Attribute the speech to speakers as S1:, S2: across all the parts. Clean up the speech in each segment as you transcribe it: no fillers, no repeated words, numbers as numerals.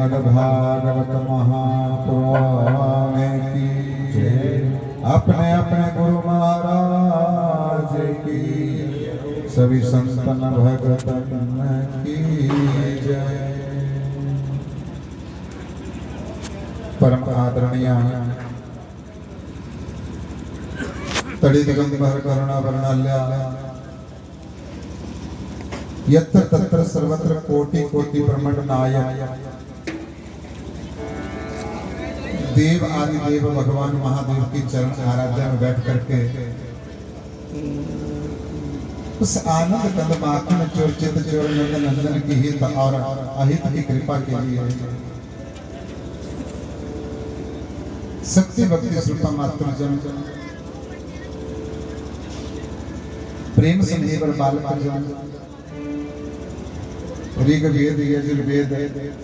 S1: श्रीमद् भागवत महापुराण की जय। अपने अपने गुरु महाराज की, सभी संतन भगतन की जय। परम आदरणीय तड़ी दिगंबर करुणा वर्णाल्या यत्र तत्र सर्वत्र कोटि कोटि ब्रह्मांड नायक देव आदि देव भगवान महादेव की चरण आराधना में बैठ करके उस आनंद कंद माखन चोर चित चोर नंदन नंदन की हित और अहित की कृपा के लिए शक्ति भक्ति स्वरूप मात्र जन प्रेम स्नेह और बालक जन ऋग वेद यजुर्वेद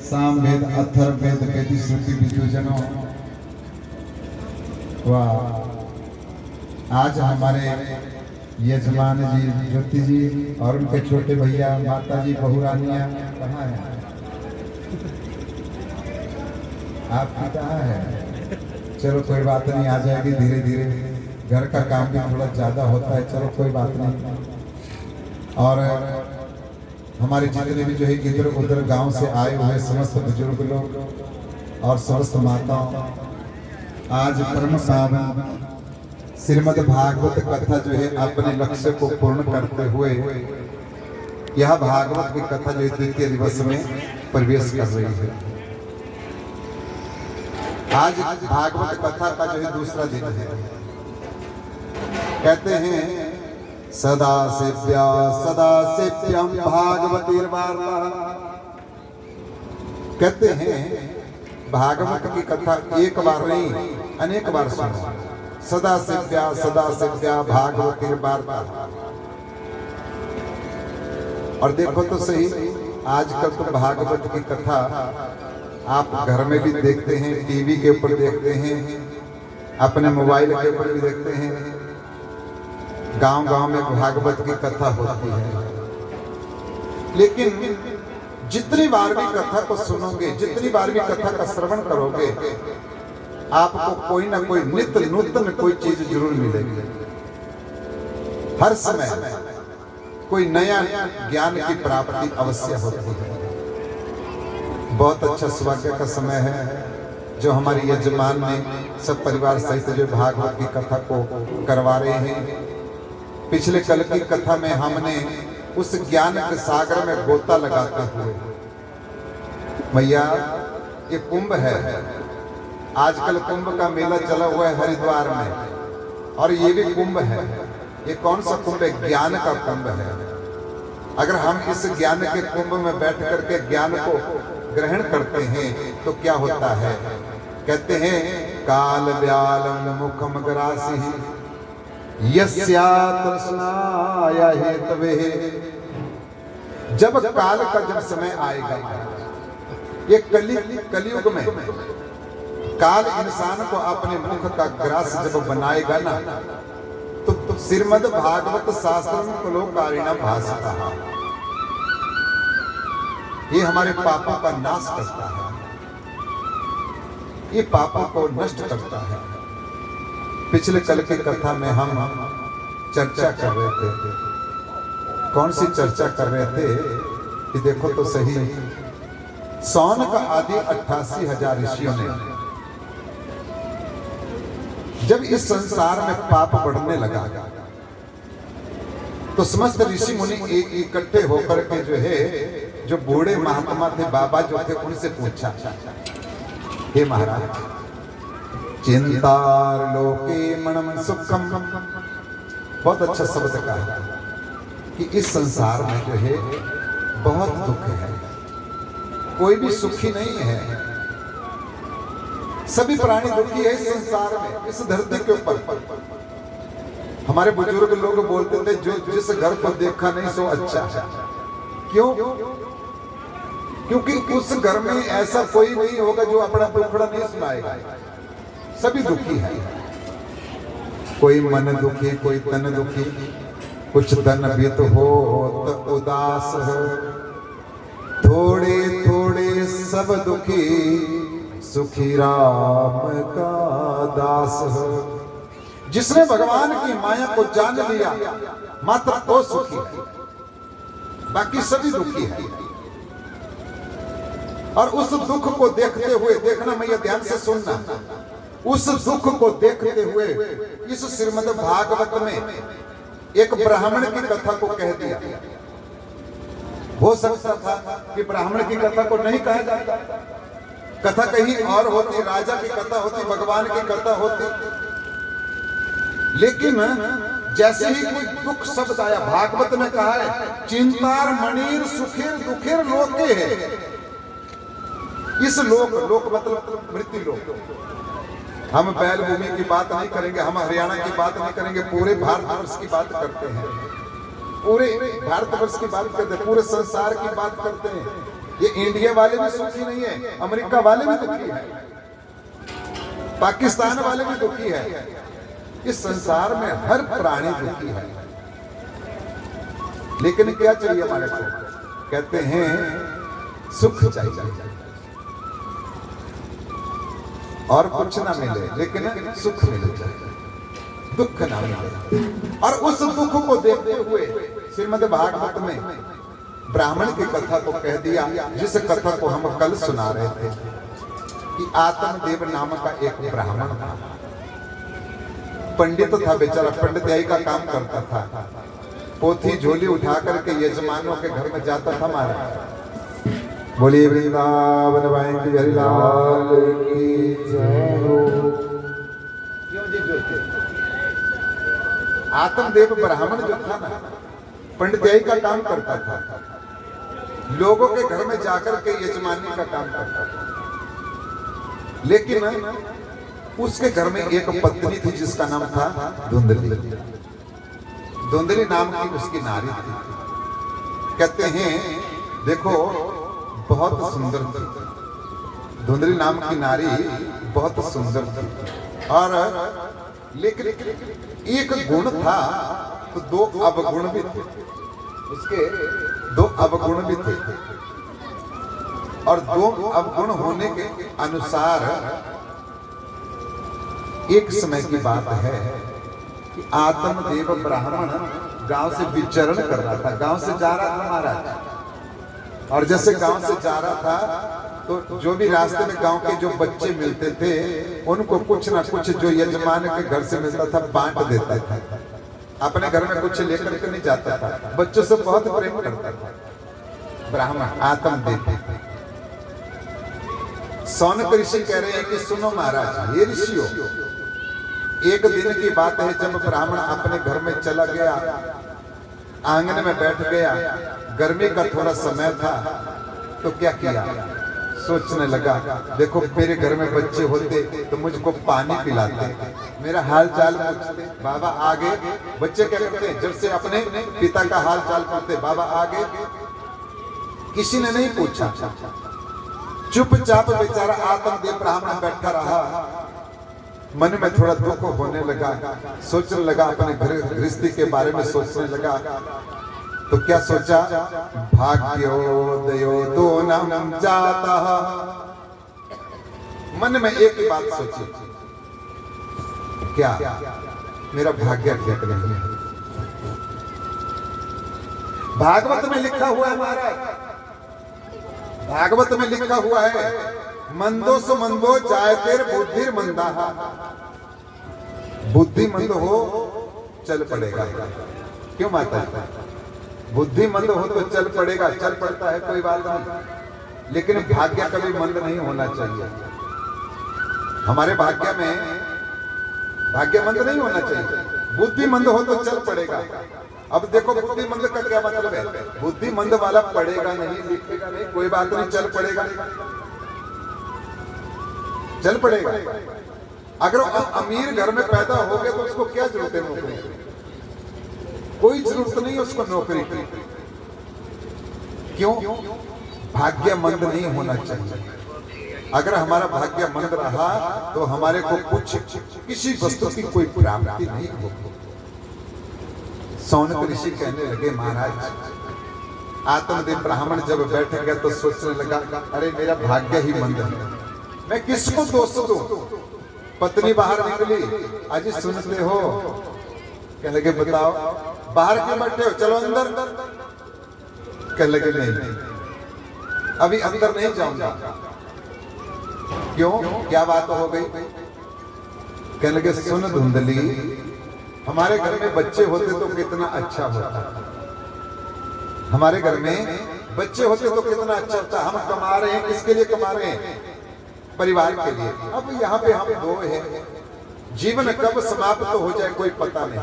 S1: साम वेद अथर्व वेद वेदी श्रुति विद्वजनों, वाह, आज हमारे यजमान जी ज्योति जी और उनके छोटे भैया माता जी बहुरानियां कहाँ हैं? आपकी कहाँ है? चलो कोई बात नहीं, आ जाएगी धीरे धीरे। घर का काम भी थोड़ा ज्यादा होता है, चलो कोई बात नहीं। और हमारे जितने भी जो है इधर उधर गांव से आए हुए समस्त बुजुर्ग लोग और समस्त माताओं, आज परम पावन श्रीमद् भागवत कथा जो है अपने लक्ष्य को पूर्ण करते हुए यह भागवत की कथा जो द्वितीय दिवस में प्रवेश कर रही है। आज भागवत कथा का जो है दूसरा दिन है। कहते हैं सदा सेव्यम भागवतीर्वार्ता। कहते हैं भागवत की कथा एक बार नहीं अनेक बार सुनो। सदा सेव्या भागवतीर्वार्ता। और देखो तो सही, आजकल तो भागवत की कथा आप घर में भी देखते हैं, टीवी के ऊपर देखते हैं, अपने मोबाइल के ऊपर भी देखते हैं। गांव-गांव में भागवत की कथा होती है। लेकिन जितनी बार भी कथा को सुनोगे, जितनी बार भी कथा का श्रवण करोगे, आपको कोई ना कोई नित्य नूतन कोई चीज जरूर मिलेगी। हर समय कोई नया ज्ञान की प्राप्ति अवश्य होती है। बहुत अच्छा सौभाग्य का समय है जो हमारे यजमान ने सब परिवार सहित जो भागवत की कथा को करवा रहे हैं। पिछले कल की कथा में हमने उस ज्ञान के सागर में गोता लगाते हुए, भैया ये कुंभ है, आजकल कुंभ का मेला चला हुआ है हरिद्वार में, और ये भी कुंभ है। ये कौन सा कुंभ है? ज्ञान का कुंभ है। अगर हम इस ज्ञान के कुंभ में बैठ करके ज्ञान को ग्रहण करते हैं तो क्या होता है? कहते हैं काल व्यालम मुखम ग्रासी यस्या तृष्णाय हेतवे। जब काल का जब समय आएगा, ये कलयुग में काल इंसान को अपने मुख का ग्रास जब बनाएगा ना, तो श्रीमद् भागवत शास्त्रम कुलोकारिणा भासता, ये हमारे पापों का नाश करता है, ये पापों को नष्ट करता है। पिछले कल की कथा में हम चर्चा कर रहे थे। कौन सी चर्चा कर रहे थे कि देखो तो सही, सौन का आदि 88,000 ऋषियों ने जब इस संसार में पाप बढ़ने लगा तो समस्त ऋषि मुनि इकट्ठे होकर के जो है, जो बूढ़े महात्मा थे, बाबा जो थे, उनसे पूछा, हे महाराज, चिंतार लोके मनम सुखम। बहुत अच्छा शब्द कहा कि इस संसार में जो है बहुत दुख है, कोई भी सुखी नहीं है, सभी प्राणी दुखी है इस संसार में, इस धरती के ऊपर। हमारे बुजुर्ग लोग बोलते थे जो जिस घर को देखा नहीं सो अच्छा है। क्यों? क्योंकि उस घर में ऐसा कोई नहीं होगा जो अपना दुखड़ा नहीं सुनाएगा। सभी दुखी है, कोई मन दुखी, कोई तन दुखी, कुछ धन भी तो हो तो उदास हो, थोड़े थोड़े सब दुखी, सुखी राम का दास है। जिसने भगवान की माया को जान लिया मात्र तो सुखी है, बाकी सभी दुखी है। और उस दुख को देखते हुए, देखना मैया ध्यान से सुनना, उस दुख को देखते हुए इस श्रीमद् भागवत में एक ब्राह्मण की कथा को कह दिया। हो सकता था कि ब्राह्मण की कथा को नहीं कहा जाता, कथा कहीं और होती, राजा की कथा होती, भगवान की कथा होती। लेकिन जैसे ही कोई दुख शब्द आया, भागवत में कहा है चिंतार मणिर सुखिर दुखिर लोके है। इस लोक, लोक मतलब मृत्यु लोक। हम बैल भूमि की बात नहीं करेंगे, हम हरियाणा की बात नहीं करेंगे, पूरे भारतवर्ष की बात करते हैं, पूरे भारतवर्ष की बात करते हैं, पूरे संसार की बात करते हैं। ये इंडिया वाले भी सुखी नहीं है, अमेरिका वाले भी दुखी है, पाकिस्तान वाले भी दुखी है। इस संसार में हर प्राणी दुखी है। लेकिन क्या चाहिए हमारे को? कहते हैं सुख चाहिए और कुछ ना मिले, लेकिन सुख मिले चाहिए, दुख ना मिले। और उस दुख को देखते हुए श्रीमद् भागवत में ब्राह्मण की कथा को कह दिया, जिस कथा को हम कल सुना रहे थे कि आत्मदेव नाम का एक ब्राह्मण था, पंडित था बेचारा, पंडिताई का काम करता था, पोथी झोली उठा करके यजमानों के घर में जाता था। महाराज बोलिए वृंदावन वाहिनी बिहारी लाल की जय हो। क्यों जी जोते? आत्मदेव ब्राह्मण जो था ना, पंडिताई का काम करता था, लोगों के घर में जाकर के यजमानी का काम करता था। लेकिन उसके घर में एक पत्नी थी जिसका नाम था धुंधली। धुंधली नाम की उसकी नारी थी। कहते हैं देखो बहुत सुंदर थी धुंधली नाम की नारी, बहुत सुंदर थी। और लेकिन एक गुण था तो दो अवगुण भी थे, उसके दो अवगुण भी थे। और दो अवगुण होने के अनुसार एक समय की बात है कि आत्मदेव ब्राह्मण गांव से विचरण कर रहा था, गांव से जा रहा था महाराज। और जैसे गांव से जा रहा था तो जो भी रास्ते में गांव के जो बच्चे मिलते थे उनको कुछ ना कुछ जो यजमान के घर से मिलता था बांट देता था। अपने घर में कुछ लेकर के नहीं जाता था, बच्चों से बहुत प्रेम करता था ब्राह्मण आत्मदेव। सौनक ऋषि कह रहे हैं कि सुनो महाराज, ये ऋषियों, एक दिन की बात है जब ब्राह्मण अपने घर में चला गया, आंगन में बैठ गया, गर्मी का थोड़ा समय था, तो क्या किया, सोचने लगा देखो मेरे घर में बच्चे होते तो मुझको पानी पिलाते, मेरा हाल चाल पूछते, बाबा आगे। बच्चे क्या करते हैं, जब से अपने पिता का हाल चाल पूछते, बाबा आगे। किसी ने नहीं पूछा, चुपचाप बेचारा आत्मदेव ब्राह्मण बैठा रहा। मन में थोड़ा दुख होने लगा, सोचने लगा, अपने गृहस्थी के बारे में सोचने लगा। तो क्या सोचा, भाग्योदयो दोनम जाता। मन में एक ही बात सोची, क्या मेरा भाग्य ठीक नहीं है। भागवत में लिखा हुआ है महाराज, भागवत में लिखा हुआ है मंदो सो मंदो जायतेर बुद्धिर मंदा। बुद्धि मंद हो चल पड़ेगा। क्यों माता, बुद्धि मंद हो तो चल पड़ेगा, चल पड़ता है कोई बात नहीं, लेकिन भाग्य कभी मंद नहीं होना चाहिए। हमारे भाग्य में भाग्य मंद नहीं होना चाहिए, बुद्धि मंद हो तो चल पड़ेगा। अब देखो बुद्धि मंद का क्या मतलब है, बुद्धि मंद वाला पढ़ेगा नहीं, लिखेगा नहीं, कोई बात नहीं, चल पड़ेगा, चल पड़ेगा। अगर अमीर घर में पैदा हो गए तो उसको क्या जरूरत है नौकरी की? कोई जरूरत नहीं उसको नौकरी की। क्यों? भाग्य मंद नहीं होना चाहिए। अगर हमारा भाग्य मंद रहा तो हमारे को कुछ किसी वस्तु की कोई प्राप्ति नहीं होगी। सौनक ऋषि कहने लगे महाराज आत्मदेव ब्राह्मण जब बैठ गया तो सोचने लगा, अरे मेरा भाग्य ही मंद है, मैं किसको दोष दूं। पत्नी बाहर निकली, अजी सुनते हो? कहने लगे बताओ। बाहर क्यों बैठे हो, चलो अंदर। कहने लगे नहीं, अभी अंदर नहीं जाऊंगा। क्यों, क्या बात हो गई? कहने लगे सुन धुंधली, हमारे घर में बच्चे होते तो कितना अच्छा होता, हमारे घर में बच्चे होते तो कितना अच्छा होता। हम कमा रहे हैं, किसके लिए कमा रहे हैं? परिवार के लिए। अब यहाँ पे हम दो हैं, जीवन कब समाप्त हो जाए कोई पता नहीं,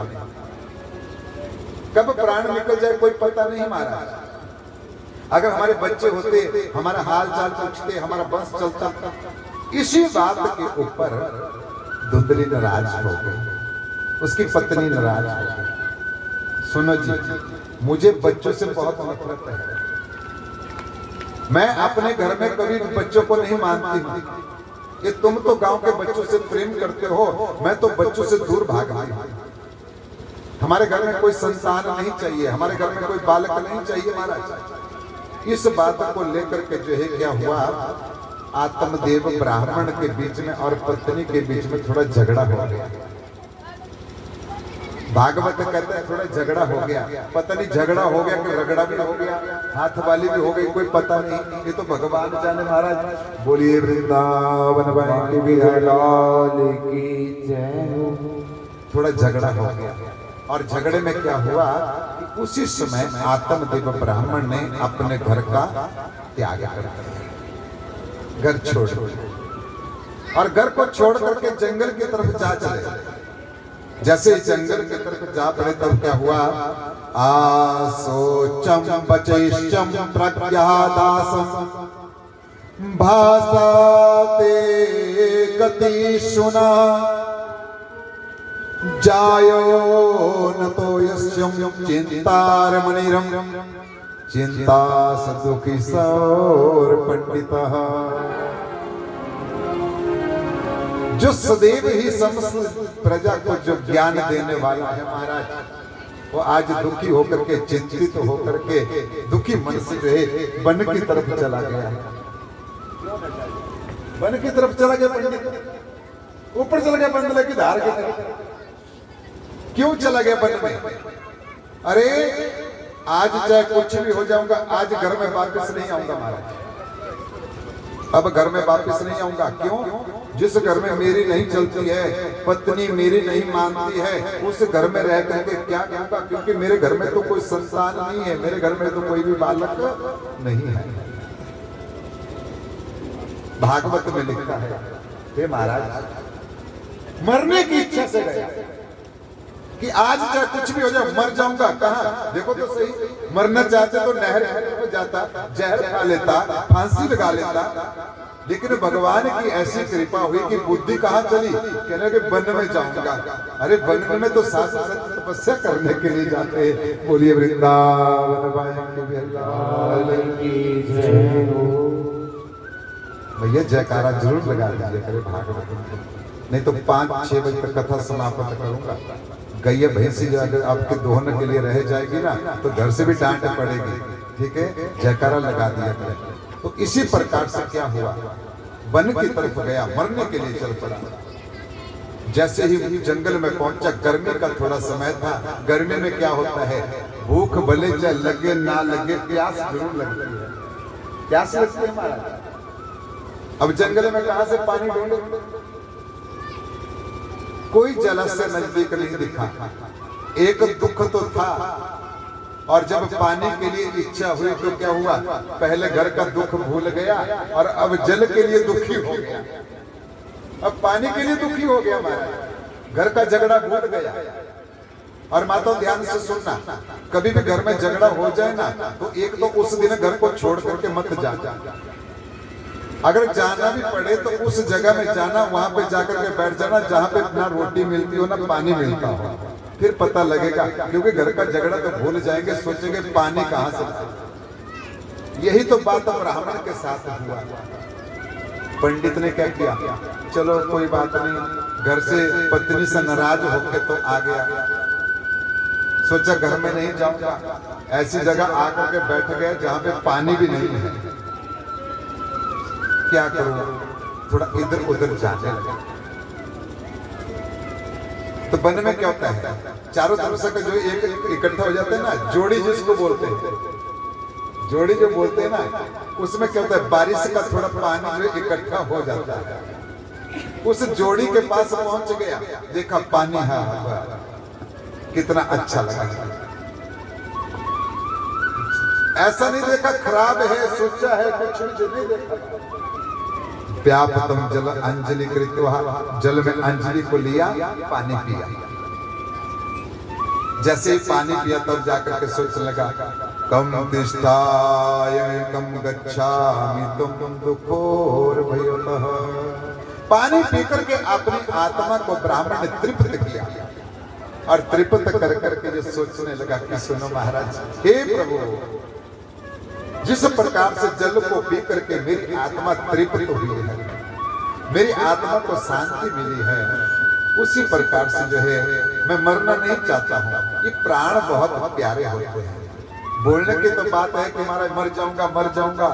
S1: कब प्राण निकल जाए कोई पता नहीं महाराज। अगर हमारे बच्चे होते, हमारा हाल चाल पूछते, हमारा वंश चलता। इसी बात के ऊपर धुंधली नाराज हो गई, उसकी पत्नी नाराज हो गई। सुनो जी, मुझे बच्चों से बहुत नफरत है, मैं अपने घर में कभी बच्चों को नहीं मानती हूँ। ये तुम तो गांव के बच्चों से प्रेम करते हो, मैं तो बच्चों से दूर भाग गई। हमारे घर में कोई संतान नहीं चाहिए, हमारे घर में कोई बालक नहीं चाहिए महाराज। इस बात को लेकर के जो है क्या हुआ, आत्मदेव ब्राह्मण के बीच में और पत्नी के बीच में थोड़ा झगड़ा हो गया। भागवत कहते हैं थोड़ा झगड़ा हो गया, पता नहीं झगड़ा हो गया कि रगड़ा भी हो गया, हाथ वाली भी हो गई, कोई पता नहीं। ये तो भगवान जाने महाराज। बोलिए वृंदावन की बिहार की जय। थोड़ा झगड़ा हो गया और झगड़े में क्या हुआ कि उसी समय आत्मदेव ब्राह्मण ने अपने घर का त्याग कर दिया, घर छोड़, और घर को छोड़ करके जंगल की तरफ जा चले। जैसे जंगल की तरफ जा पड़े तब क्या हुआ, आसोचम बचेशम प्रज्ञादासम भासाते गति सुना जायो न तो यस्यम चिंतार मणिरम चिंता सदुखी सौर पंडितः। जो सदैव ही समस्त प्रजा को जो ज्ञान देने वाला है महाराज, वो आज दुखी होकर के, चिंतित होकर के, दुखी मन से रहे वन की तरफ चला गया। वन की तरफ चला गया पंडित, ऊपर चला गया बंदले की धार की तरफ। क्यों चला गया वन में? अरे आज चाहे कुछ भी हो जाऊंगा, आज घर में वापस नहीं आऊंगा महाराज, अब घर में वापस नहीं आऊंगा। क्यों? जिस घर में मेरी नहीं चलती है, पत्नी मेरी नहीं मानती है, उस घर में रह करके क्या कहूंगा? क्योंकि मेरे घर में तो कोई संतान नहीं है, मेरे घर में तो कोई भी बालक नहीं है। भागवत में लिखा है, हे महाराज मरने की इच्छा से गया कि आज चाहे कुछ भी हो जाए मर जाऊंगा। कहाँ देखो तो सही, मरना चाहते तो नहर में जाता, जहर खा लेता, फांसी लगा लेता। लेकिन भगवान की ऐसी कृपा हुई कि बुद्धि कहाँ चली, कहने के वन में जाऊंगा। अरे वन में तो साधु संत तपस्या करने के लिए जाते हैं। बोलिए वृंदावन की जय हो। भैया जयकारा जरूर लगा दीजिए करे भागवत, नहीं तो 5-6 बजे तक कथा समाप्त करूंगा। गैया भैंसी जो अगर आपके दोहन के लिए रह जाएगी ना, तो घर से भी डांट पड़ेगी। ठीक है, जयकारा लगा दिया करें। तो इसी प्रकार से क्या हुआ, वन की तरफ गया, मरने के लिए चल पड़ा। जैसे ही जंगल में पहुंचा, गर्मी का थोड़ा समय था। गर्मी में क्या होता है, भूख भले चाहे लगे ना लगे, प्यास जरूर लगती है, प्यास लगती है महाराज। अब जंगल में कहां से पानी ढूंढे? कोई जलाशय नजदीक नहीं दिखा। एक दुख तो था, और जब पानी के लिए इच्छा हुई तो क्या हुआ, पहले घर का दुख भूल गया और अब जल के लिए दुखी हो गया। अब पानी के लिए दुखी हो गया महाराज, घर का झगड़ा भूल गया। और माता ध्यान से सुनना, कभी भी घर में झगड़ा हो जाए ना, तो एक तो उस दिन घर को छोड़ करके मत जाना। अगर जाना भी पड़े तो उस जगह में जाना, वहां पे जाकर के बैठ जाना जहां पे ना रोटी मिलती हो ना पानी मिलता हो, फिर पता लगेगा। क्योंकि घर का झगड़ा तो भूल जाएंगे, सोचेंगे पानी कहां से। यही तो बात ब्राह्मण के साथ हुआ। पंडित ने क्या किया, चलो कोई बात नहीं, घर से पत्नी से नाराज होकर तो आ गया, सोचा घर में नहीं जाऊंगा, ऐसी जगह आकर के बैठ गए जहां पे पानी भी नहीं है। क्या करूं, थोड़ा इधर उधर जाने लगा। तो वन में क्या होता है, चारों तरफ से जो एक इकट्ठा हो जाते हैं ना, जोड़ी जिसको बोलते हैं, जोड़ी जो बोलते हैं ना, उसमें क्या होता है, बारिश का थोड़ा पानी जो इकट्ठा हो जाता है। उस जोड़ी के पास पहुंच गया, देखा पानी है, कितना अच्छा लगा। ऐसा नहीं देखा खराब है, सोचा है कुछ नहीं देखा। व्यापतम जल अंजलि कृत्वा, जल में अंजलि को लिया, पानी पिया। जैसे ही पानी पिया तब जाकर के सोचने लगा, कम तिष्ठाय कम गच्छामि तुम दुखोर भयोतः। पानी पीकर के अपनी आत्मा को ब्राह्मण ने तृप्त किया और तृप्त कर करके जो सोचने लगा कि सुनो महाराज, हे प्रभु, जिस प्रकार से जल को पी करके मेरी आत्मा तृप्त हुई है, मेरी आत्मा को शांति मिली है, उसी प्रकार से जो है मैं मरना नहीं चाहता हूँ। ये प्राण बहुत प्यारे होते हैं। बोलने की तो बात है कि महाराज मर जाऊंगा,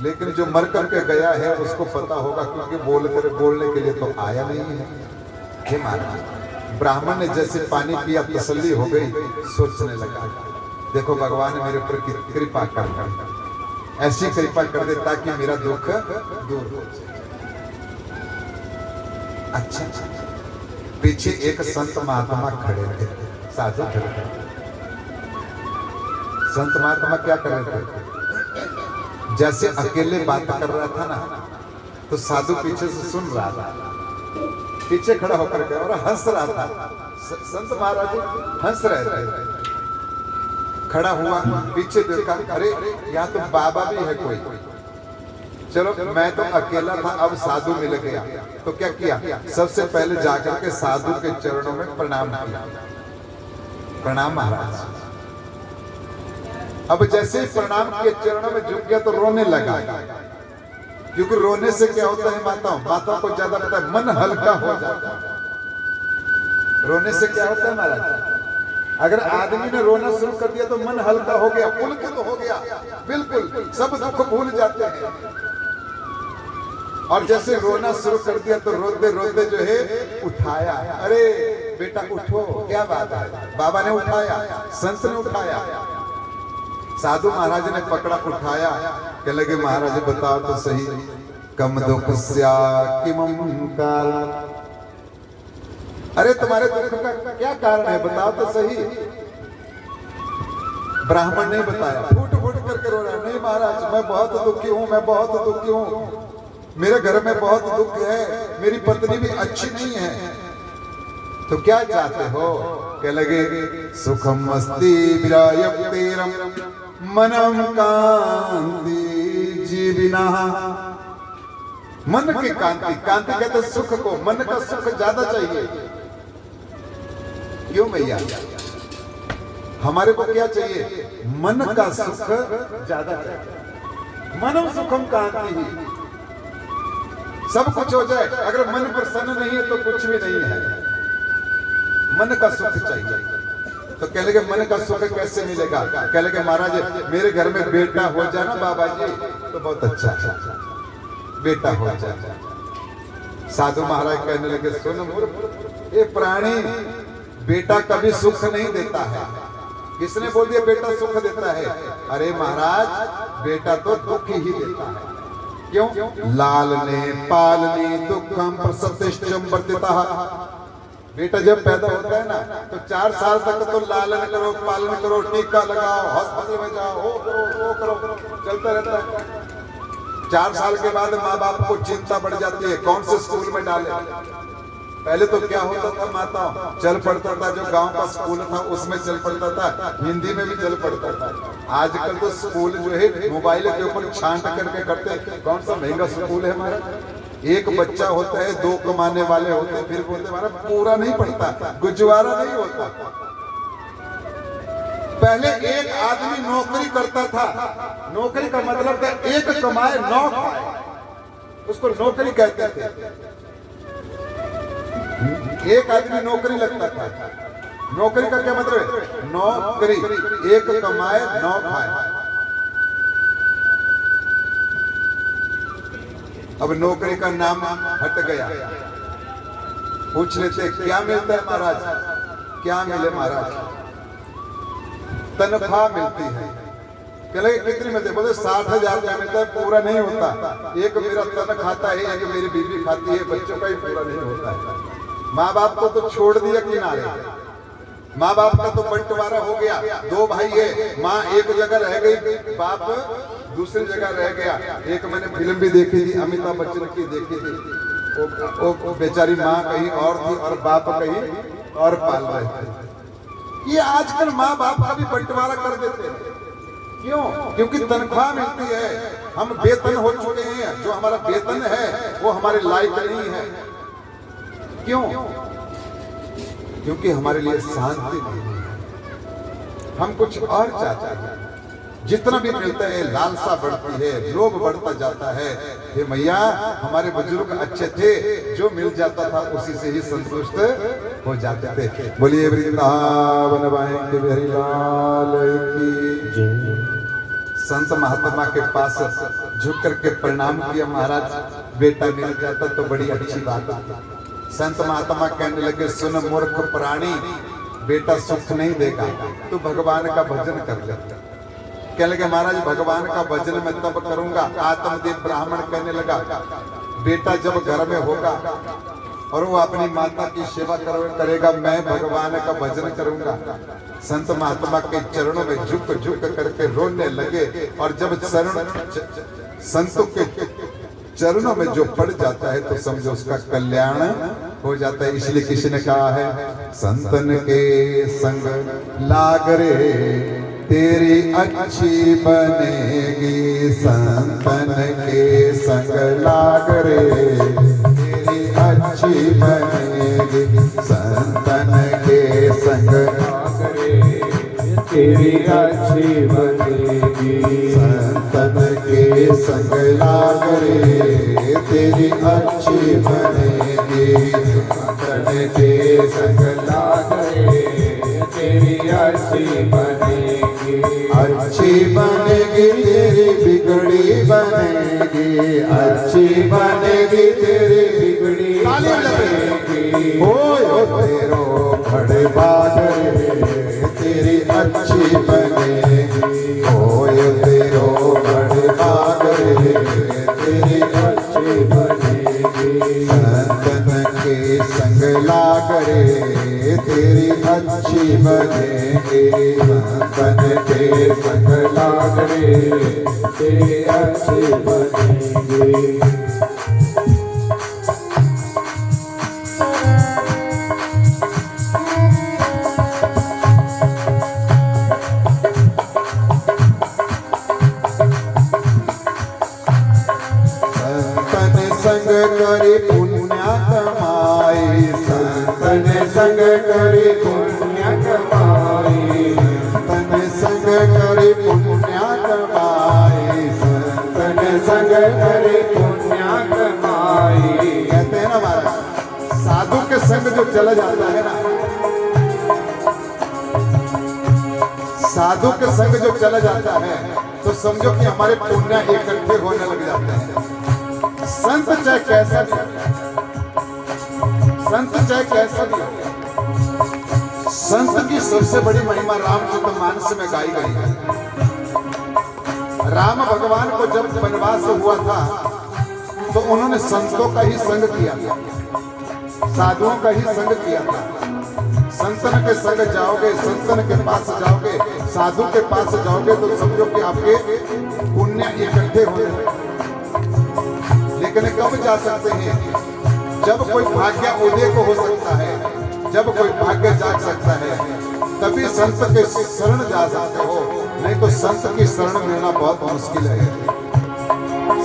S1: लेकिन जो मर करके गया है उसको पता होगा, क्योंकि बोलने के लिए तो आया नहीं है। हे महाराज, ब्राह्मण ने जैसे पानी पिया तसल्ली हो गई, सोचने लगा, देखो भगवान मेरे ऊपर कृपा कर, ऐसी कृपा कर दे ताकि मेरा दुख दूर हो जाए। अच्छा, पीछे एक संत महात्मा खड़े थे, साधु खड़े थे। संत महात्मा क्या कर रहे थे, जैसे अकेले बात कर रहा था ना, तो साधु पीछे से सुन रहा था, पीछे खड़ा होकर के और हंस रहा था। संत महाराज हंस रहे थे। खड़ा हुआ, पीछे देखा, अरे यहाँ तो बाबा भी है कोई। चलो, मैं तो अकेला था, अब साधु मिल गया, तो क्या किया, सबसे पहले जाकर के साधु के चरणों में प्रणाम किया। प्रणाम महाराज। अब जैसे ही प्रणाम के चरणों में झुक गया तो रोने लगा, क्योंकि रोने से क्या होता है, माताओं को ज्यादा पता है, मन हल्का हो जाता है। रोने से क्या होता है महाराज, अगर आदमी ने रोना शुरू कर दिया तो मन हल्का हो गया, पुलकित हो गया, बिल्कुल सब दुख भूल जाते हैं। और जैसे रोना शुरू कर दिया तो रोते रोते जो है उठाया, अरे बेटा उठो, क्या बात है, बाबा ने उठाया, संत ने उठाया, साधु महाराज ने पकड़ा, उठाया। कह लगे, महाराज बताओ तो सही, कम दुखस्या किमं कारण, अरे तुम्हारे दुख का क्या कारण है, बताओ तो सही। ब्राह्मण ने बताया, फूट फूट करके रो रहा, नहीं महाराज मैं बहुत दुखी हूँ, मैं बहुत दुखी हूँ, मेरे घर में बहुत दुख है, मेरी पत्नी भी अच्छी नहीं है, तो क्या चाहते हो। कह लगे, सुखम अस्ति विरायम तेरम मनम कांति जीविना। मन की कांति, कांति कहते सुख को, मन का सुख ज्यादा चाहिए। क्यों भैया, हमारे को क्या चाहिए, मन का सुख ज्यादा चाहिए। मनम सुखम कांति ही, सब कुछ हो जाए, अगर मन प्रसन्न नहीं है तो कुछ भी नहीं है। मन का सुख चाहिए। तो कह लगे, मन का सुख कैसे मिलेगा। कह लगे, महाराज मेरे घर में बेटा हो जाए ना बाबा जी तो बहुत अच्छा है, बेटा हो जाए। साधु महाराज कहने लगे, सुन मूर्ख, ये प्राणी बेटा कभी सुख नहीं देता है। किसने बोल दिया बेटा सुख देता है। अरे महाराज बेटा तो दुख ही देता है। क्यों? लालने पालने दुखम प्रसतिष्ठम वर्तितः। बेटा जब पैदा होता है ना तो 4 साल तक तो लालन करो, पालन करो, टीका लगाओ, हॉस्पिटल में जाओ, वो करो, चलता रहता है। 4 साल के बाद माँ बाप को चिंता बढ़ जाती है, कौन से स्कूल में डाले। पहले तो क्या होता था, माताओं चल पड़ता था, जो गांव का स्कूल था उसमें चल पड़ता था, हिंदी में भी चल पड़ता था। आजकल तो स्कूल जो है मोबाइल के ऊपर छांट करके करते। कौन सा महंगा स्कूल है हमारा। एक बच्चा होता है, 2 कमाने वाले होते हैं, फिर बोलते हमारा पूरा नहीं पड़ता, गुजवारा नहीं होता। पहले एक आदमी नौकरी करता था, नौकरी का मतलब था एक कमाए 9 खाए, उसको नौकरी कहते थे। एक आदमी नौकरी लगता था, नौकरी का क्या मतलब है? नौकरी, एक कमाए नौ खाए। अब नौकरी का नाम हट गया। पूछ लेते क्या मिलता है महाराज? क्या मिले महाराज? तनख्वाह मिलती है। कह लगे कितनी मिलती है? बोले 60,000 रुपया मिलता है, पूरा नहीं होता। एक मेरा तन खाता है, एक मेरी बीवी खाती है, बच्चों का ही पूरा नहीं होता है। माँ बाप को तो छोड़ दिया किनारे, माँ बाप का तो बंटवारा हो गया। दो भाई है, माँ एक जगह रह गई, बाप दूसरी जगह रह गया। एक मैंने फिल्म भी देखी थी, अमिताभ बच्चन की देखी थी। वो बेचारी माँ कहीं और थी और बाप कहीं और पाल रहे थे। ये आजकल माँ बाप का भी बंटवारा कर देते हैं। क्यों? क्योंकि तनख्वाह मिलती है, हम वेतन हो चुके हैं। जो हमारा वेतन है वो हमारे लायक नहीं है। क्यों? क्योंकि हमारे लिए शांति नहीं है, हम कुछ और चाहते हैं। जितना भी मिलता है लालसा बढ़ती है, लोभ बढ़ता जाता है। हे मैया, हमारे बुजुर्ग अच्छे थे, जो मिल जाता था उसी से ही संतुष्ट हो जाते थे। बोलिए वृंदावन के बिहारी लाल की। संत महात्मा के पास झुक करके प्रणाम किया, महाराज बेटा मिल जाता तो बड़ी अच्छी बात है। संत महात्मा कहने लगे, सुन मूर्ख प्राणी, बेटा सुख नहीं देगा, तू भगवान का भजन कर ले। कहने लगे महाराज भगवान का भजन मैं तब करूंगा। आत्मदेव ब्राह्मण कहने लगा, बेटा जब घर में होगा और वो अपनी माता की सेवा करेगा, मैं भगवान का भजन करूंगा। संत महात्मा के चरणों में झुक झुक करके रोने लगे। और जब संतों के चरणों में जो पड़ जाता है तो समझो उसका कल्याण हो जाता है। इसलिए किसी ने कहा है, संतन के संग लाग रे तेरी अच्छी बनेगी। संतन के संग लाग रे तेरी अच्छी बनेगी। संतन के संग लाग रे तेरी अच्छी बनेगी। संतन के संग लाग रे तेरी अच्छी बनेगी। संतन के संग लाग रे तेरी अच्छी बनेगी। अच्छी बनेगी तेरी बिगड़ी बनेगी। अच्छी बनेगी तेरी बिगड़ी बनेगी। हो तेरो खड़े बाग रे तेरी अच्छी बनेगी। हो तेरो खड़े बाग रे तेरी अच्छी बनेगी। संतन के संग लाग रे तेरी अच्छी बनेगी। संतन के संग लाग रे तेरी अच्छी बनेगी। संग करी पुण्य कमाई। संतन संग करी पुण्य कमाई। संतन संग करी पुण्य कमाई। संतन संग करी पुण्य कमाई। कहते हैं ना महाराज, साधु के संग जो चला जाता है ना, साधु के संग जो चला जाता है तो समझो कि हमारे पुण्य इकट्ठे होने लग जाते हैं। संत चाहे कैसा भी, संत चाहे कैसा भी, संत की सबसे बड़ी महिमा रामचरितमानस में गाई गई है। राम भगवान को जब वनवास हुआ था तो उन्होंने संतों का ही संग किया था, साधुओं का ही संग किया था। संतन के संग जाओगे, संतन के पास जाओगे, साधु के पास जाओगे तो समझो कि आपके पुण्य इकट्ठे होंगे। लेकिन कब जा सकते हैं? जब कोई भाग्य उदय को हो सकता है, जब कोई भाग्य जाग सकता है, तभी संत के शरण जा सकते हो, नहीं तो संत की शरण मिलना बहुत मुश्किल है।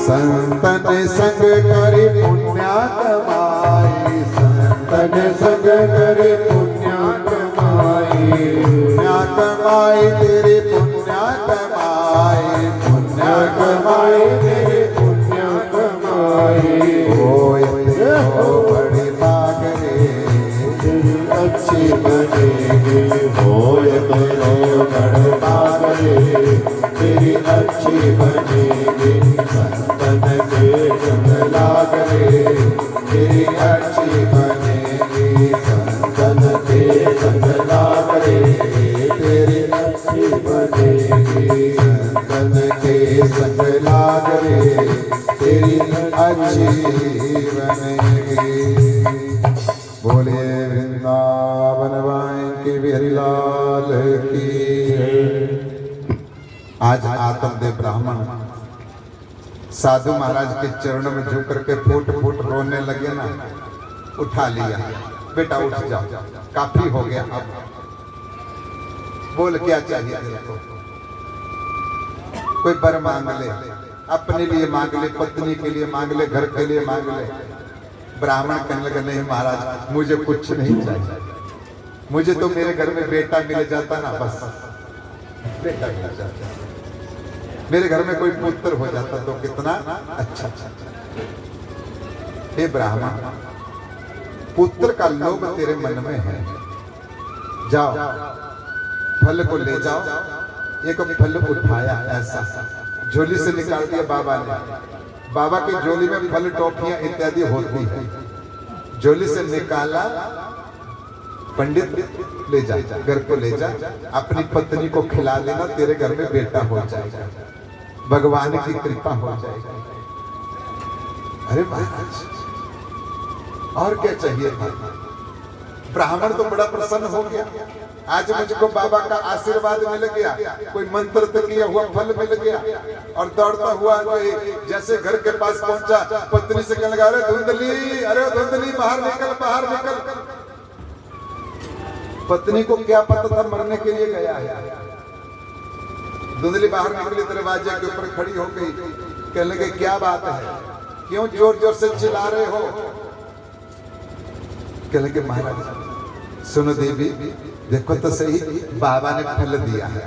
S1: संतन संग करी पुण्य कमाई। संतन संग करी पुण्य कमाई। पुण्य कमाई तेरी पुण्य कमाई। पुण्य कमाई तेरी पुण्य कमाई। हो बड़ी बाग रे तेरी अच्छी बनेगी। जीवन बोले वृंदावन के बिहारी लाल की। आज आत्मदेव ब्राह्मण साधु महाराज के चरणों में झुक करके फूट फूट रोने लगे ना, उठा लिया, बेटा उठ जाओ, काफी हो गया, अब बोल क्या चाहिए तेरे को? कोई वर मांग ले, अपने लिए मांग ले, पत्नी के लिए मांग ले, घर के लिए मांग ले। ब्राह्मण कहने लगा नहीं महाराज, मुझे कुछ नहीं चाहिए, मुझे तो मेरे घर में बेटा मिल जाता ना, बस बेटा मिल जाता, मेरे घर में कोई पुत्र हो जाता तो कितना अच्छा। हे ब्राह्मण, पुत्र का लोभ तेरे मन में है, जाओ फल को ले जाओ। एक फल उठाया, ऐसा झोली से निकाल दिया बाबा ने। बाबा की झोली में फल टॉफियां इत्यादि होती है, झोली से निकाला, पंडित ले जा, घर को ले जा, अपनी पत्नी को खिला देना, तेरे घर में बेटा हो जाएगा, भगवान की कृपा हो जाएगी। अरे महाराज, और क्या चाहिए था? ब्राह्मण तो बड़ा प्रसन्न हो गया, आज मुझको बाबा का आशीर्वाद मिल गया, कोई मंत्र तो किया हुआ फल मिल गया। और दौड़ता हुआ जैसे घर के पास पहुंचा, पत्नी से कहने लगा, अरे धुंधली, अरे धुंधली, बाहर निकल, बाहर निकल। पत्नी को क्या पता था मरने के लिए गया है। धुंधली बाहर निकली, दरवाजे के ऊपर खड़ी हो गई, कहने लगे क्या बात है, क्यों जोर जोर से चिल्ला रहे हो? कहने लगे महाराज सुनो देवी, देखो तो सही, बाबा ने फल दिया है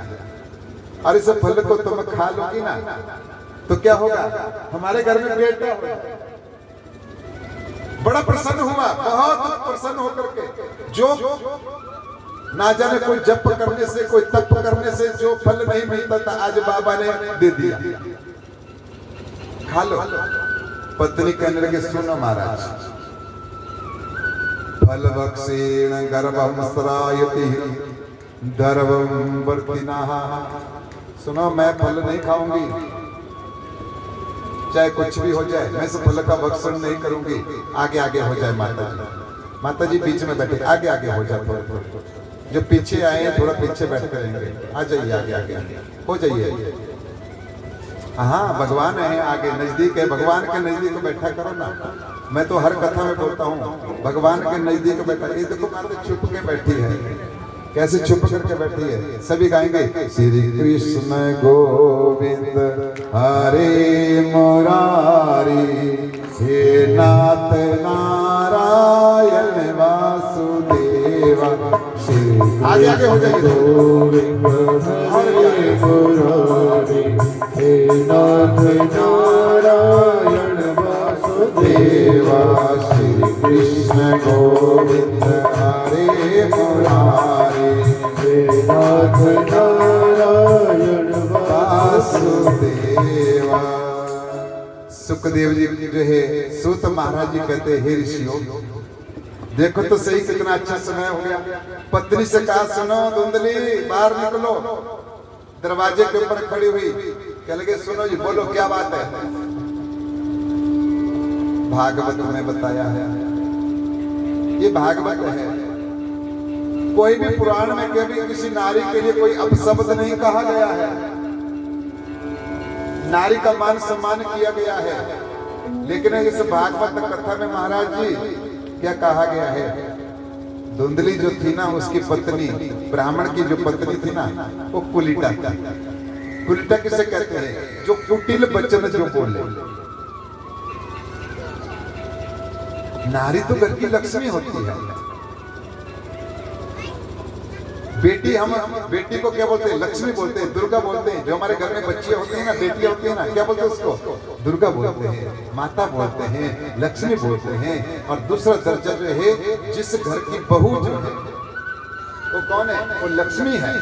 S1: और इस फल को तुम खा लोगी ना तो क्या होगा, हमारे घर में बेटा होगा। बड़ा प्रसन्न हुआ, बहुत प्रसन्न होकर के, जो ना जाने कोई जप करने से, कोई तप करने से जो फल नहीं मिलता था, आज बाबा ने दे दिया, खा लो। पत्नी कहने लगे सुनो महाराज, फल भक्षेण गर्भं स्रायति दर्वं वर्तिनः। सुनो, मैं फल नहीं खाऊंगी, चाहे कुछ भी हो जाए, मैं इस फल का भक्षण नहीं करूंगी। आगे आगे हो जाए माता जी, माता जी बीच में बैठे, आगे आगे हो जाए, थोड़ा जो पीछे आए हैं थोड़ा पीछे बैठ करेंगे, आ जाइए आगे आगे हो जाइए। हाँ भगवान है आगे, नजदीक है, भगवान के नजदीक बैठा करो ना। मैं तो हर कथा में बोलता हूँ, भगवान के नजदीक बैठा। ये देखो माता छुप के बैठी है, कैसे छुप करके बैठी है। सभी गाएंगे, श्री कृष्ण गोविंद हरे मुरारी, हे नाथ नारायण वासुदेवा। आगे आगे हो जाएंगे, गोविंद हरे मुरारी, हे नाथ नारायण वासुदेवा। श्री कृष्ण गोविंद हरे मुरारी, हे नाथ नारायण वासुदेवा। सुखदेव जी जो है, सूत महाराज जी कहते हैं, हे ऋषियों देखो तो सही कितना अच्छा समय हो गया। पत्नी से कहा सुनो धुंधली, बाहर निकलो। दरवाजे के ऊपर खड़ी हुई, कह लगे सुनो जी, बोलो क्या बात है। भागवत में बताया है, ये भागवत है, कोई भी पुराण में कभी किसी नारी के लिए कोई अपशब्द नहीं कहा गया है। नारी का मान सम्मान किया गया है। लेकिन इस भागवत कथा में महाराज जी क्या कहा गया है, धुंधली जो थी ना, उसकी पत्नी, ब्राह्मण की जो पत्नी थी ना, वो कुलीटा थी। कुलीटा किसे कहते हैं, जो कुटिल वचन जो बोले। नारी तो घर की लक्ष्मी होती है। बेटी, हम बेटी को क्या बोलते हैं, लक्ष्मी बोलते हैं, दुर्गा बोलते हैं। जो हमारे घर में बच्चियां होती हैं ना, बेटियां होती हैं ना, क्या बोलते हैं उसको, दुर्गा बोलते हैं, माता बोलते हैं, लक्ष्मी बोलते हैं। और दूसरा दर्जा जो है, जिस घर की बहू जो है वो कौन है, वो लक्ष्मी है।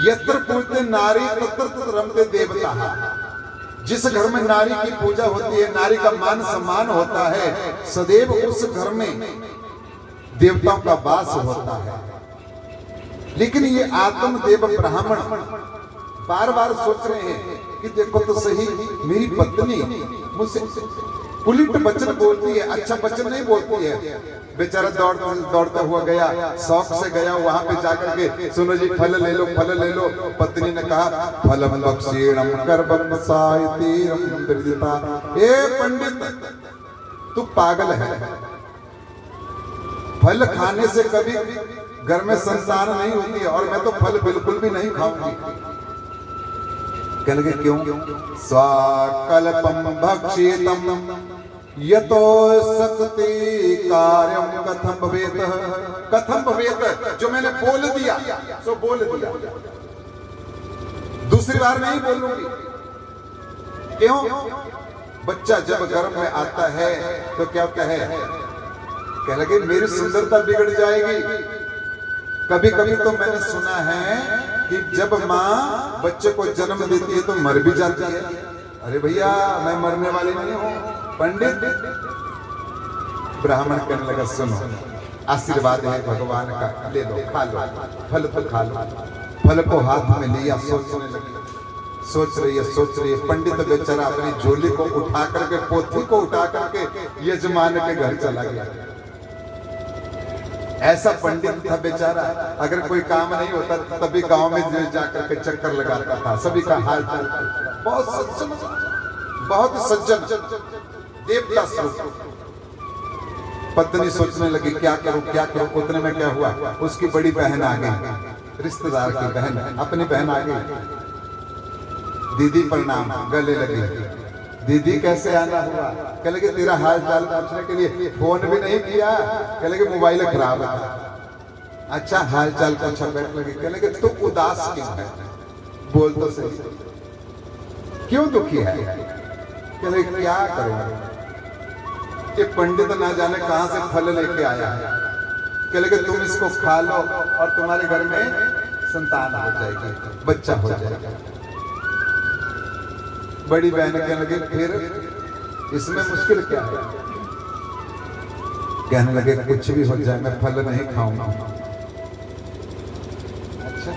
S1: यत्र पूजते नारी तत्र तत्र रमते देवता। जिस घर में नारी की पूजा होती है, नारी का मान सम्मान होता है, सदैव उस घर में देवताओं का वास होता है। लेकिन ये आत्मदेव ब्राह्मण बार बार सोच रहे हैं कि देखो तो सही, मेरी पत्नी मुझसे पुलिट वचन बोलती है, अच्छा वचन नहीं बोलती है। बेचारा दौड़ता हुआ गया, शौक से गया, वहां पे जाकर के सुनो जी फल ले लो, फल ले लो। पत्नी ने कहा फलम बक्षीणम कर्बम सायतीरम विदिता। ए पंडित तू पागल है, फल खाने से कभी घर में संतान नहीं होती है, और मैं तो फल बिल्कुल भी नहीं खाऊंगी। कहने लगे क्यों? स्वाकल्पम भक्षितम यतो शक्ति कार्यम कथम भवेत। कथम भवेत, जो मैंने बोल दिया सो बोल दिया, दूसरी बार नहीं बोलूंगी। क्यों? बच्चा जब गर्भ में आता है तो क्या कहे? कह लगे मेरी सुंदरता बिगड़ जाएगी। कभी कभी तो मैंने सुना है कि जब माँ बच्चे को जन्म देती है तो मर भी जाती है। अरे भैया मैं मरने वाली नहीं हूँ। पंडित ब्राह्मण कहने लगा सुनो, आशीर्वाद है भगवान का, ले लो, खा लो, फल तो खा लो। फल को हाथ में लिया, सोचने लगी, सोच रही है। पंडित बेचारा अपनी झोली को उठा करके, पोथी को उठा करके यजमान के घर चला गया। ऐसा पंडित था बेचारा, अगर कोई काम नहीं होता तभी गांव में जाकर के चक्कर लगाता था, सभी का हाल चाल पूछता। बहुत सज्जन, बहुत सज्जन, देवता स्वरूप। पत्नी सोचने लगी क्या करूं क्या करूं। उतने में क्या हुआ, उसकी बड़ी बहन आ गई, रिश्तेदार की बहन, अपनी बहन आ गई। दीदी प्रणाम, गले लगी। दीदी कैसे आना हुआ? कह लगे तेरा हाल चाल पूछने के लिए फोन भी नहीं किया। कह लगे मोबाइल खराब है। अच्छा हाल चाल पूछा, बैठ लगे। कह लगे तू उदास क्यों है? बोल तो सही, क्यों दुखी है? कह लगे क्या करूं, ये पंडित ना जाने कहां से फल लेके आया है। कह लगे तुम इसको खा लो और तुम्हारे घर में संतान हो जाएगी, बच्चा हो जाएगा। बड़ी बहन कहने लगी फिर इसमें मुश्किल क्या है? कहने लगे कुछ भी हो जाए मैं फल नहीं खाऊंगा। अच्छा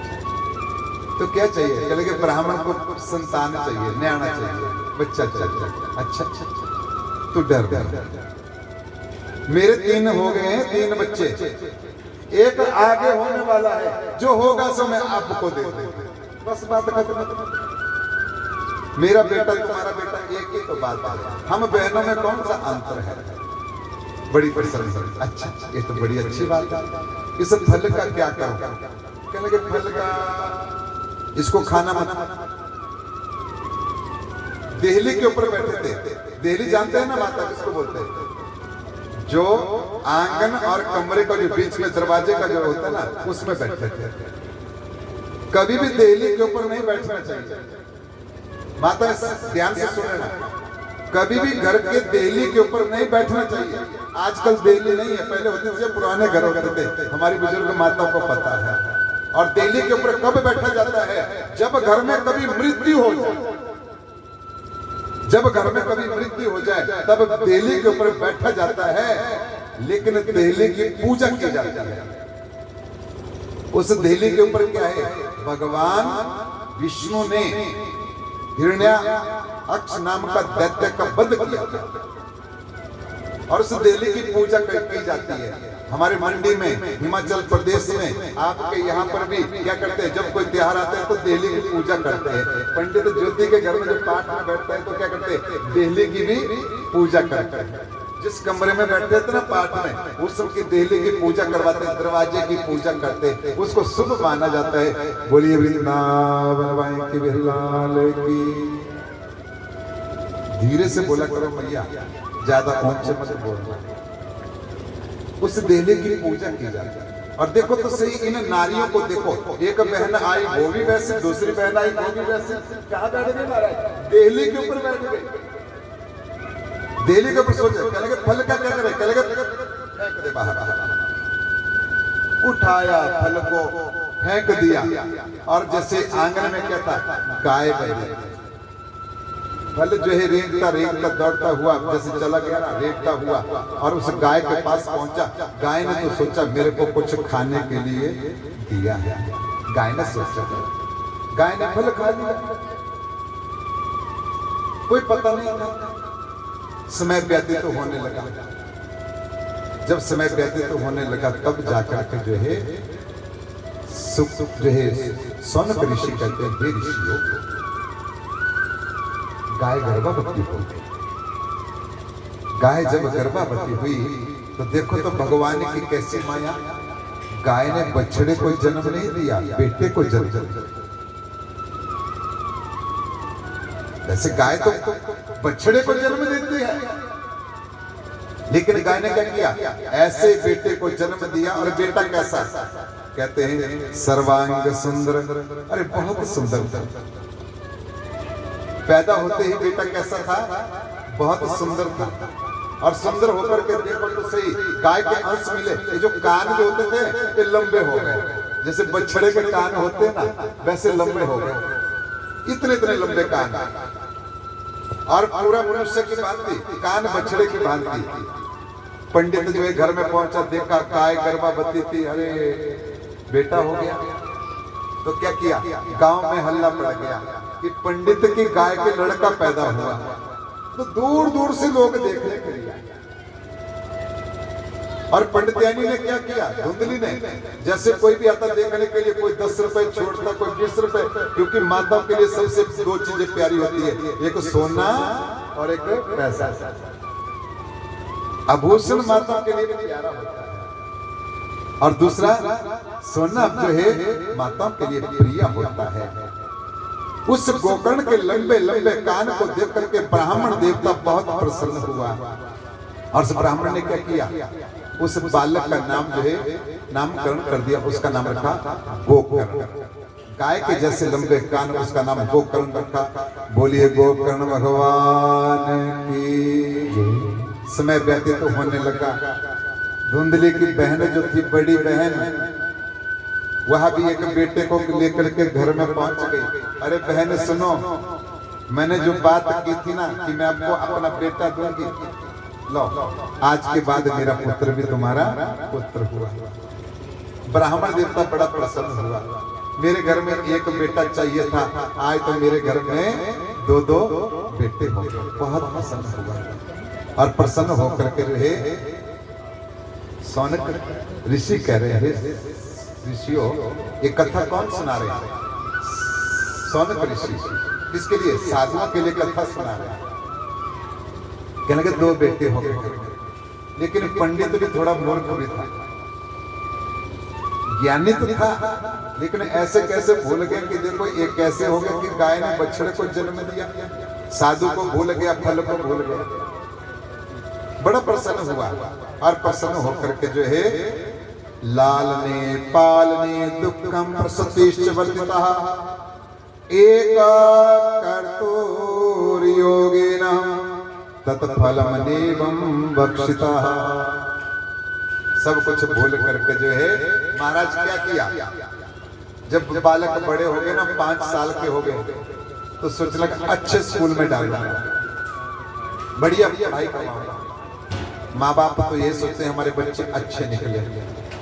S1: तो क्या चाहिए? कहने लगे ब्राह्मण को संतान चाहिए, न्याणा चाहिए, बच्चा चाहिए। अच्छा तू डर गया। मेरे 3 हो गए हैं, 3 बच्चे, एक आगे होने वाला है, जो होगा सो मैं आपको दे दूंगा। बस बात खत्म। मेरा बेटा तुम्हारा बेटा एक ही तो बात है, हम बहनों में कौन सा अंतर है? बड़ी प्रसन्न। अच्छा ये तो बड़ी अच्छी बात है। इस फल का क्या करूं? कहने लगे फल का इसको खाना मत। देहली के ऊपर बैठे थे। देहली जानते हैं ना माता किसको बोलते हैं? जो आंगन और कमरे का जो बीच में दरवाजे का जो होता है ना, उसमें बैठे थे। कभी भी देहली के ऊपर नहीं बैठना चाहिए। माता ध्यान से सुने ना, कभी भी घर के देहली के ऊपर नहीं बैठना चाहिए। आजकल देहली नहीं है, पहले होते थे, पुराने घर होते थे, हमारी बुजुर्ग माताओं को पता है। और देहली के ऊपर कब बैठा जाता है? जब घर में कभी मृत्यु हो जाए। जब घर में कभी मृत्यु हो जाए तब देहली के ऊपर बैठा जाता है, लेकिन देहली की पूजा की जाती है। उस देहली के ऊपर क्या है? भगवान विष्णु ने हिरण्याक्ष नाम का दैत्य का वध किया था, और उस देहली की पूजा की जाती है। हमारे मंडी में, हिमाचल प्रदेश में, आपके यहाँ पर भी क्या करते हैं? जब कोई त्योहार आता है तो देहली की पूजा करते हैं। पंडित ज्योति के घर में जब पाठ में बैठता है तो क्या करते हैं? देहली की भी पूजा करते हैं। जिस कमरे में बैठते थे ना पाठ में, उस सबकी देहली की पूजा करवाते हैं, दरवाजे की पूजा करते हैं, उसको शुभ माना जाता है। बोलिए वृंदावन की बिरलाल की। धीरे से बोला करो भैया, ज्यादा ऊंचे मत बोलना। उस देहली की पूजा की जाती है। और देखो तो सही, इन नारियों को देखो, एक बहन आई वो भी वैसे, दूसरी बहन आई वो भी वैसे। कहाँ बैठ गए महाराज? देहली के ऊपर बैठ गए। देहली के ऊपर सोचे, कह लगे फल का क्या करे? कह लगे फेंक दे बाहर। उठाया फल को फेंक दिया, और जैसे आंगन में क्या था? गाय बनी। फल जो है रेंगता दौड़ता हुआ जैसे चला गया ना, रेंगता हुआ, और उस गाय के पास पहुंचा। गाय ने तो सोचा मेरे को कुछ खाने के लिए दिया है। गाय ने सोचा गाय ने फल खा लिया, कोई पता नहीं था। समय व्यतीत तो होने लगा, जब समय व्यतीत तो होने लगा तब जाकर के जो है सुख जो है सौनक ऋषि कहते हैं, हे ऋषियों, गाय गर्भवती हो गई। गाय जब गर्भवती हुई तो देखो तो भगवान की कैसी माया, गाय ने बछड़े को जन्म नहीं दिया, बेटे को जन्म दिया। वैसे गाय तो बछड़े को जन्म देती है, लेकिन गाय ने क्या किया, ऐसे बेटे को जन्म दिया। और बेटा कैसा, कहते हैं सर्वांग सुंदर, अरे बहुत सुंदर। पैदा होते ही बेटा कैसा था, बहुत सुंदर था। और सुंदर होकर के देखो तो सही, गाय के अंश मिले। ये जो कान जो होते थे ये लंबे हो गए, जैसे बछड़े के कान होते ना वैसे लंबे हो गए, इतने इतने लंबे कान। और पूरा मनुष्य की भांति, कान बछड़े की भांति। पंडित जो है घर में पहुंचा, देखा गाय गर्भवती थी, अरे बेटा हो गया। तो क्या किया, गांव में हल्ला पड़ गया कि पंडित की गाय के लड़का पैदा हुआ। तो दूर दूर से लोग देखने के लिए, और पंडितानी ने क्या किया, धुंधली ने, जैसे कोई भी आता देखने के लिए, कोई 10 रुपए छोड़ता, कोई 20 रुपए, क्योंकि माताओं के लिए सबसे 2 चीजें प्यारी होती है, एक सोना और एक पैसा। आभूषण माताओं के लिए प्यारा होता है, और दूसरा सोना जो है माताओं के लिए प्रिय होता है। उस गोकर्ण के लंबे लंबे कान को देख करके ब्राह्मण देवता बहुत प्रसन्न हुआ, और उस ब्राह्मण ने क्या किया, उस बालक का नाम जो है नामकरण कर दिया, उसका नाम रखा गोकर्ण। गाय के जैसे लंबे कान, उसका नाम गोकर्ण रखा। बोलिए गोकर्ण भगवान की। समय व्यतीत तो होने लगा। धुंधली की बहन जो थी, बड़ी बहन, वह भी एक बेटे को लेकर के घर में पहुंच गई। अरे बहन सुनो, मैंने जो बात की थी ना कि मैं आपको अपना बेटा दूंगी, लो आज के बाद मेरा पुत्र भी तुम्हारा पुत्र हुआ। ब्राह्मण देवता बड़ा प्रसन्न हुआ, मेरे घर में एक बेटा चाहिए था, आज तो मेरे घर में 2-2 बेटे हो गए। बहुत प्रसन्न हुआ, और प्रसन्न होकर के रहे। सौनक ऋषि कह रहे हैं, ऋषियों ये कथा कौन सुना रहे हैं, सौनक ऋषि। किसके लिए, साधुओं के लिए कथा सुना रहे हैं। कहने लगे 2 बेटे हो गए, लेकिन पंडित भी थोड़ा मूर्ख भी था, ज्ञानी तो था, लेकिन ऐसे कैसे भूल गए कि देखो ये कैसे हो गया कि गाय ने बछड़े को जन्म दिया, साधु को भूल गया, फल को भूल गया। बड़ा प्रसन्न हुआ, और प्रसन्न होकर के जो है लालने पालने दुखम प्रसतिश्च वर्तितः एक कर्तुर् योगेन तत्फलमनेवं बक्षितः। सब कुछ भूल करके जो है महाराज क्या किया, जब बालक बड़े हो गए ना, 5 साल के हो गए, तो सोच लगा अच्छे स्कूल में डालना, बढ़िया पढ़ाई करवाऊंगा। माँ बाप तो ये सोचते हैं हमारे बच्चे अच्छे निकले,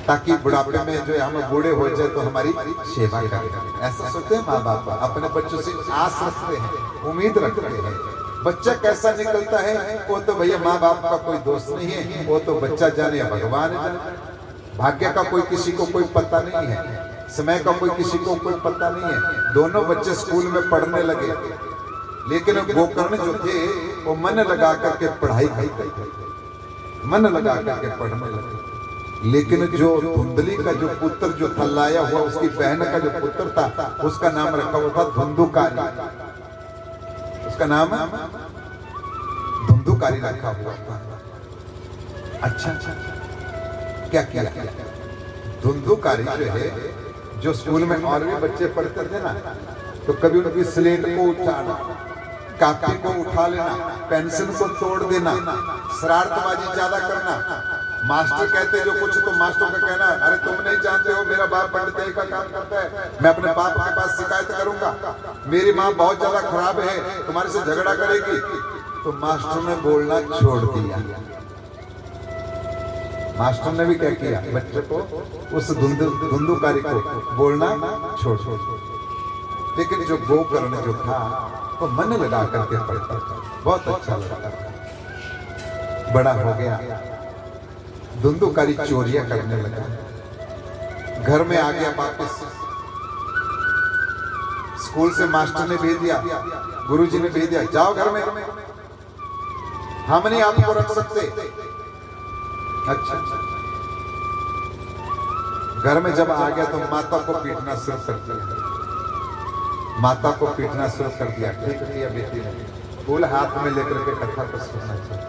S1: ताकि बुढ़ापे में जो है हम बूढ़े हो जाए तो हमारी सेवा करें। ऐसा सोचते हैं माँ बाप, अपने बच्चों से आस रखते हैं, उम्मीद रखते हैं। बच्चा कैसा निकलता है वो तो भैया माँ बाप का कोई दोस्त नहीं है, वो तो बच्चा जाने या भगवान जाने। भाग्य का कोई किसी को कोई पता नहीं है, समय का कोई किसी को कोई पता नहीं है। दोनों बच्चे स्कूल में पढ़ने लगे, लेकिन गोकर्ण जो थे वो मन लगा करके पढ़ाई करते थे, मन लगा करके पढ़ने लगे। लेकिन जो धुंधली का जो पुत्र जो था लाया हुआ, उसकी बहन का जो पुत्र था, उसका नाम रखा हुआ था धुंधुकारी। उसका नाम धुंधुकारी रखा हुआ था। अच्छा, क्या किया, धुंधुकारी जो है, जो स्कूल में और भी बच्चे पढ़ते थे ना, तो कभी उनकी स्लेट को उठाना, कापी को उठा लेना, पेंसिल को तोड़ देना, शरारतबाजी ज्यादा करना। मास्टर कहते जो कुछ, तो मास्टर का कहना, अरे तुम नहीं जानते हो मेरा बाप पंडिताई का काम करता है, मैं अपने बाप के पास शिकायत करूंगा, मेरी माँ बहुत ज्यादा खराब है, तुम्हारे से झगड़ा करेगी। तो मास्टर ने बोलना छोड़ दिया। मास्टर ने भी क्या किया, बच्चे को, उस धुंधुकारी को बोलना छोड़ दिया। लेकिन जो गोकर्ण जो था वो मन लगा करके पढ़ता था, बहुत अच्छा लगता था। बड़ा हो गया, धुंधुकारी चोरियां करने लगा, घर में आ गया वापस। स्कूल से मास्टर ने भेज दिया, गुरुजी ने भेज दिया, जाओ घर में, हम नहीं आपको रख सकते। अच्छा, घर में जब आ गया तो माता को पीटना शुरू कर दिया, माता को पीटना शुरू कर दिया। ठीक किया बेटी ने, फूल हाथ में लेकर के कथा को सुनना चाहिए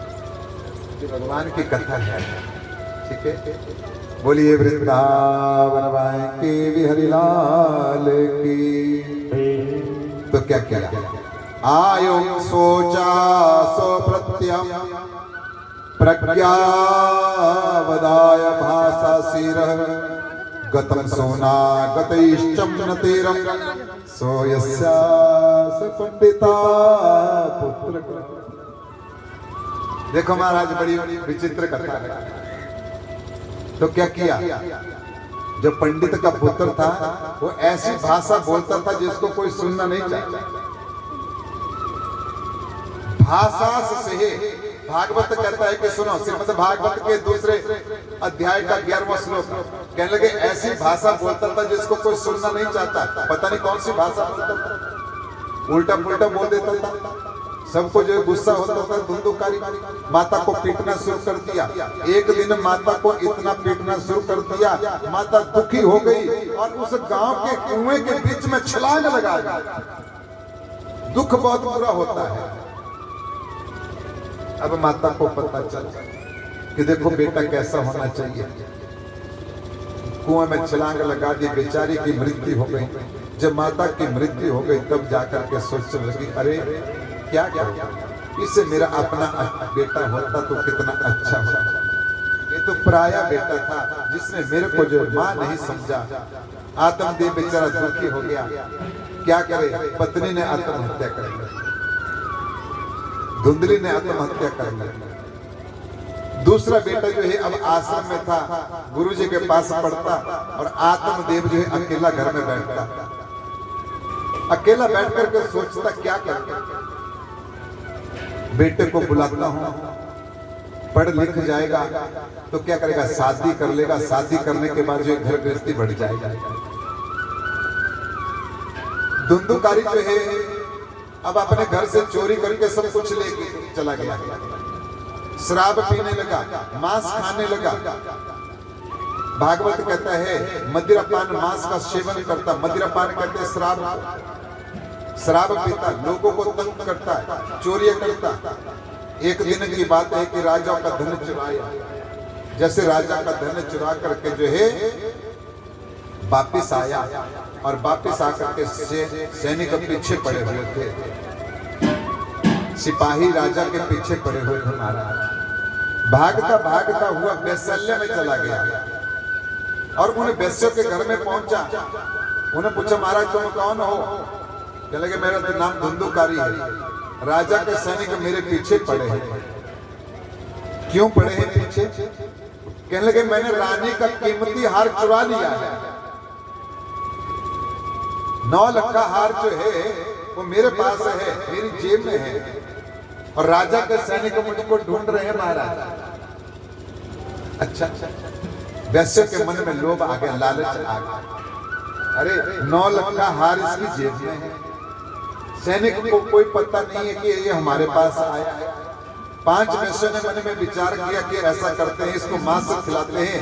S1: कि भगवान की कथा है। ठीक है, बोलिए वृंदावन वाई की बिहारी लाल की। तो क्या किया, आयो सोचा सो प्रत्यम प्रज्ञा वदाय भाषा सिरः गतम सोना गतैश्चम न तीरम सो यस्यास पंडिता पुत्र। देखो महाराज, बड़ी विचित्र कथा है। तो क्या किया, जो पंडित का पुत्र था वो ऐसी भाषा बोलता था जिसको कोई सुनना नहीं चाहता। भाषा से भागवत कहता है कि सुनो, श्रीमद् भागवत के दूसरे अध्याय का 11वां श्लोक कहने लगे, ऐसी भाषा बोलता था जिसको कोई सुनना नहीं चाहता। पता नहीं कौन सी भाषा बोलता था, उल्टा पुल्टा बोल देता था, सबको जो गुस्सा होता था। धुंधुकारी माता को पीटना शुरू कर दिया। एक दिन माता को इतना पीटना शुरू कर दिया, माता दुखी हो गई और उस गांव के कुएं के बीच में छलांग लगा दी। दुख बहुत बुरा होता है। अब माता को पता चला कि देखो बेटा कैसा होना चाहिए, कुएं में छलांग लगा दी, बेचारी की मृत्यु हो गई। जब माता की मृत्यु हो गई तब जाकर के सोचने लगी, अरे क्या करूं, इससे मेरा अपना बेटा होता तो कितना अच्छा होता। ये तो पराया बेटा था जिसने मेरे को जो मां नहीं समझा। आत्मदेव बेचारा दुखी हो गया, क्या करे, पत्नी ने आत्महत्या कर ली, धुंधली ने आत्महत्या कर ली। दूसरा बेटा जो है अब आश्रम में था, गुरुजी के पास पढ़ता और आत्मदेव जो है अकेला घर में बैठता, अकेला बैठ करके सोचता क्या करता। बेटे को बुलाता हूं, पढ़ लिख जाएगा तो क्या करेगा, शादी कर लेगा, शादी करने के बाद जो घर गृहस्थी बढ़ जाएगा। धुंधुकारी जो है अब अपने घर से चोरी करके सब कुछ लेके चला गया, शराब पीने लगा, मांस खाने लगा। भागवत कहता है मदिरापान मांस का सेवन करता, मदिरापान कहते हैं शराब पीता, लोगों को तंग करता है, चोरियां करता। एक दिन की बात है कि राजा का धन चुराया, जैसे राजा का धन चुरा करके जो है वापिस आया और वापिस आकर के सैनिक पीछे पड़े हुए थे, सिपाही राजा के पीछे पड़े हुए थे। महाराज भागता भागता हुआ वैशल्य में चला गया और उन वैश्यों के घर में पहुंचा। उन्हें पूछा, महाराज तुम कौन हो? कहने लगे, मेरा तो नाम धुंधुकारी है, राजा के सैनिक मेरे पीछे पड़े हैं। क्यों पड़े हैं पीछे? कहने लगे, मैंने रानी का कीमती हार चुरा लिया है। 9 लाख का हार जो है वो मेरे पास है, मेरी जेब में है और राजा के सैनिक मुझको ढूंढ रहे हैं महाराज। अच्छा, वैश्य के मन में लोभ आ गया, लालच आ गया। अरे 9 लाख का हार इसकी जेब में है, सैनिक को कोई पता नहीं है कि ये हमारे पास आया है। 5 वैश्यों ने मन में विचार किया कि ऐसा करते हैं, इसको मांस खिलाते हैं,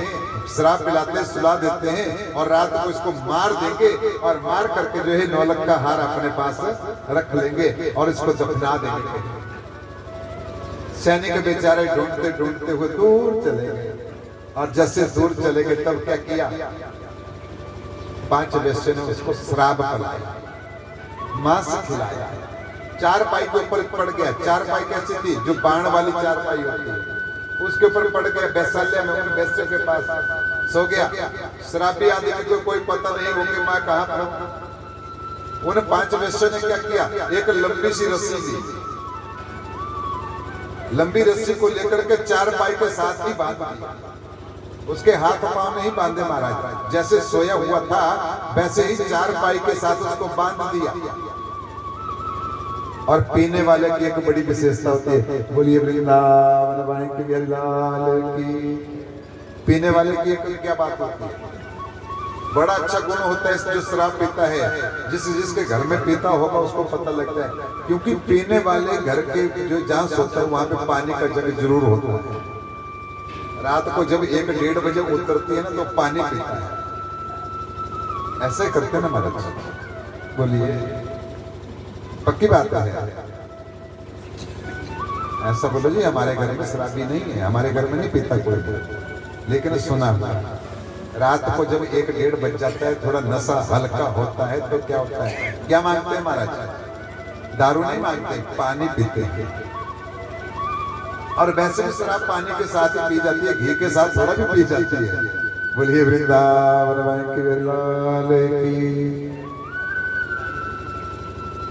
S1: शराब पिलाते हैं, सुला देते हैं और रात को इसको मार देंगे और मार करके जो है 9 लाख का हार अपने पास रख लेंगे और इसको दफना देंगे। सैनिक बेचारे ढूंढते ढूंढते हुए दूर चले गए और जैसे दूर चले गए तब क्या किया, 5 वैश्यों ने उसको शराब पिलाया, मांस खिलाया, 4 पाई के ऊपर पड़ गया। 4 पाई कैसी थी, जो बाण वाली 4 पाई होती है, उसके ऊपर पड़ गया। वैशाल्य में उन वैश्यों के पास सो गया। शराबी आदमी को कोई पता नहीं हो कि मैं कहां पर हूं। उन 5 वैश्यों ने क्या किया, एक लंबी सी रस्सी ली, लंबी रस्सी को लेकर के 4 पाई के साथ ही बांध दी उसके हाथ पांव नहीं बांधे महाराज, जैसे सोया हुआ था वैसे ही चार पाई के साथ उसको बांध दिया। और पीने वाले की एक बड़ी विशेषता होती है, बोलिए वृंदावन भाई की बिहारी लाल की। पीने वाले की एक क्या बात होती है, बड़ा अच्छा गुण होता है जो शराब पीता है, जिसके घर में पीता होगा उसको पता लगता है, क्योंकि पीने वाले घर के जो जहाँ सोता है वहां पे पानी का जग जरूर होता है। रात को जब 1-1:30 बजे उतरती है ना तो पानी पीता है। ऐसे करते ना महाराज, बोलिए पक्की बात है। ऐसा बोलो जी हमारे घर में शराबी नहीं है, हमारे घर में नहीं पीता कोई। लेकिन सुना रात को जब 1-1:30 बज जाता है, थोड़ा नशा हल्का होता है तो क्या होता है, क्या मांगते हैं महाराज? दारू नहीं मांगते, पानी पीते हैं। और वैसे भी शराब पानी के साथ ही पी जाती है, घी के साथ थोड़ा भी पी जाती है। बोलिए वृंदावन की।